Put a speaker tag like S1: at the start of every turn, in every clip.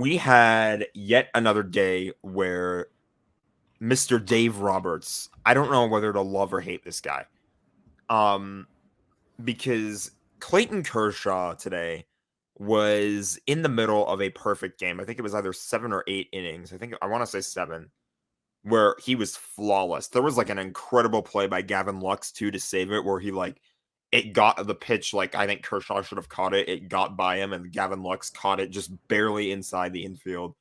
S1: we had yet another day where Mr. Dave Roberts, I don't know whether to love or hate this guy. Because Clayton Kershaw today was in the middle of a perfect game. I think it was either 7 or 8 innings. I want to say 7, where he was flawless. There was like an incredible play by Gavin Lux too to save it, where he it got the pitch, like I think Kershaw should have caught it. It got by him, and Gavin Lux caught it just barely inside the infield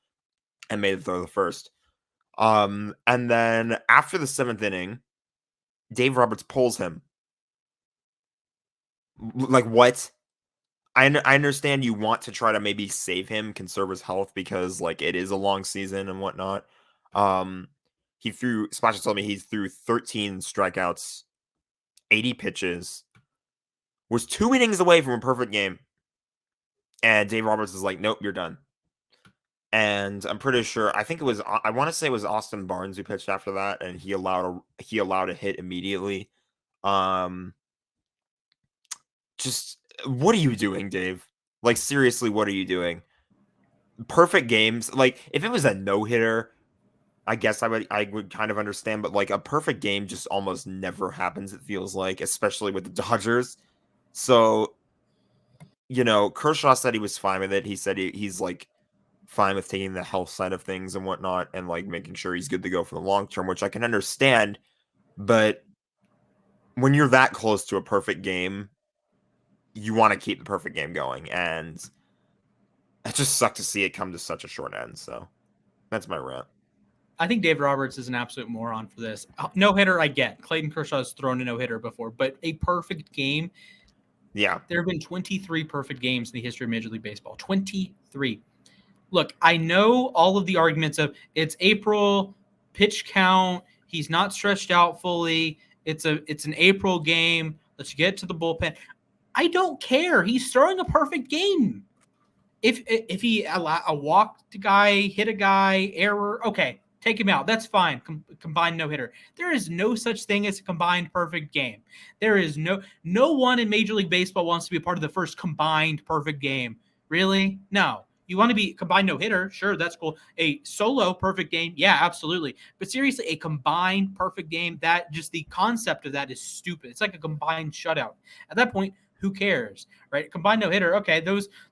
S1: and made it throw the first. And then after the 7th inning, Dave Roberts pulls him. Like, what? I understand you want to try to maybe save him, conserve his health, because like it is a long season and whatnot. Splash told me he threw 13 strikeouts, 80 pitches, was 2 innings away from a perfect game. And Dave Roberts is like, nope, you're done. And I'm pretty sure, I want to say it was Austin Barnes who pitched after that, and he allowed a hit immediately. Just, what are you doing, Dave? Like, seriously, what are you doing? Perfect games, like, if it was a no-hitter, I guess I would kind of understand, but like a perfect game just almost never happens, it feels like, especially with the Dodgers. So, Kershaw said he was fine with it. He said he's like fine with taking the health side of things and whatnot, and like making sure he's good to go for the long term, which I can understand. But when you're that close to a perfect game, you want to keep the perfect game going, and it just sucked to see it come to such a short end. So that's my rant.
S2: I think Dave Roberts is an absolute moron for this. No-hitter, I get. Clayton Kershaw has thrown a no-hitter before, but a perfect game.
S1: Yeah.
S2: There have been 23 perfect games in the history of Major League Baseball. 23. Look, I know all of the arguments of it's April, pitch count, he's not stretched out fully, it's an April game, let's get to the bullpen. I don't care. He's throwing a perfect game. If he walked a guy, hit a guy, error, okay, take him out. That's fine. Combined no-hitter. There is no such thing as a combined perfect game. There is no one in Major League Baseball wants to be a part of the first combined perfect game. Really? No. You want to be combined no-hitter? Sure, that's cool. A solo perfect game? Yeah, absolutely. But seriously, a combined perfect game, that just the concept of that is stupid. It's like a combined shutout. At that point, who cares, right? Combined no-hitter, okay,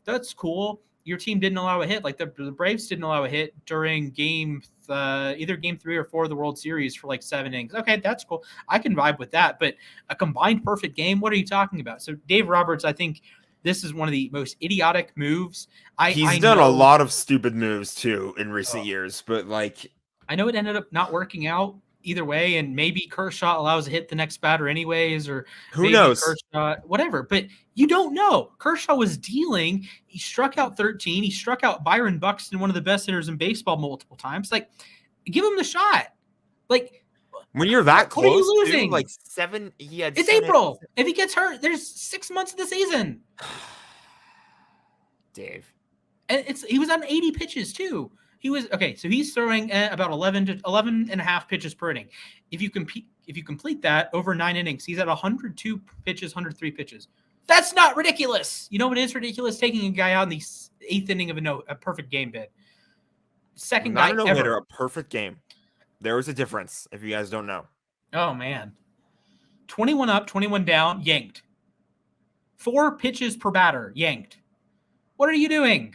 S2: that's cool. Your team didn't allow a hit. Like the Braves didn't allow a hit during either game 3 or 4 of the World Series for like 7 innings. Okay, that's cool. I can vibe with that. But a combined perfect game, what are you talking about? So Dave Roberts, I think this is one of the most idiotic moves.
S1: He's done a lot of stupid moves too in recent years, but like,
S2: I know it ended up not working out either way, and maybe Kershaw allows a hit the next batter anyways, or
S1: who knows?
S2: Kershaw, whatever. But you don't know. Kershaw was dealing. He struck out 13. He struck out Byron Buxton, one of the best hitters in baseball, multiple times. Like, give him the shot. Like,
S1: when you're that close,
S2: what are you losing?
S1: Dude, like 7.
S2: It's April. If he gets hurt, there's 6 months of the season.
S1: Dave,
S2: and he was on 80 pitches too. He was okay. So he's throwing about 11 and a half pitches per inning. If you complete that over 9 innings, he's at 102 pitches, 103 pitches. That's not ridiculous. You know what is ridiculous? Taking a guy out in the 8th inning of a perfect game bid. Second
S1: not
S2: guy
S1: a no-hitter,
S2: ever.
S1: a perfect game. There was a difference. If you guys don't know.
S2: Oh man, 21 up, 21 down, yanked. 4 pitches per batter, yanked. What are you doing?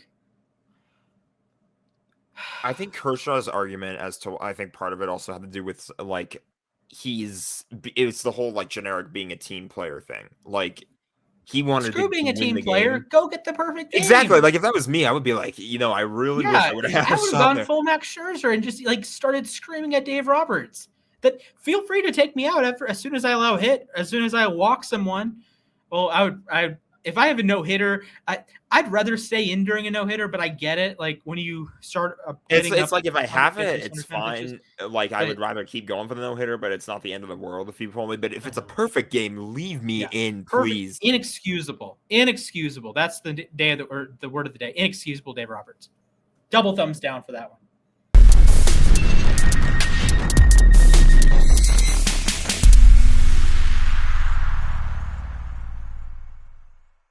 S1: I think Kershaw's argument I think part of it also had to do with like it's the whole like generic being a team player thing. Like he wanted
S2: Screw
S1: to
S2: being a
S1: win
S2: team
S1: the
S2: player.
S1: game.
S2: Go get the perfect game.
S1: Exactly. Like if that was me, I would be like, I really wish I would have had a shot
S2: gone
S1: there.
S2: full Max Scherzer and just like started screaming at Dave Roberts. That feel free to take me out as soon as I allow a hit, as soon as I walk someone. Well, I if I have a no-hitter, I'd rather stay in during a no-hitter, but I get it. Like when you start
S1: it's like if I have it, it's fine.
S2: Pitches,
S1: like I would rather keep going for the no-hitter, but it's not the end of the world if you pull me. But if it's a perfect game, leave me in, please.
S2: Inexcusable. That's the day of the word of the day. Inexcusable, Dave Roberts. Double thumbs down for that one.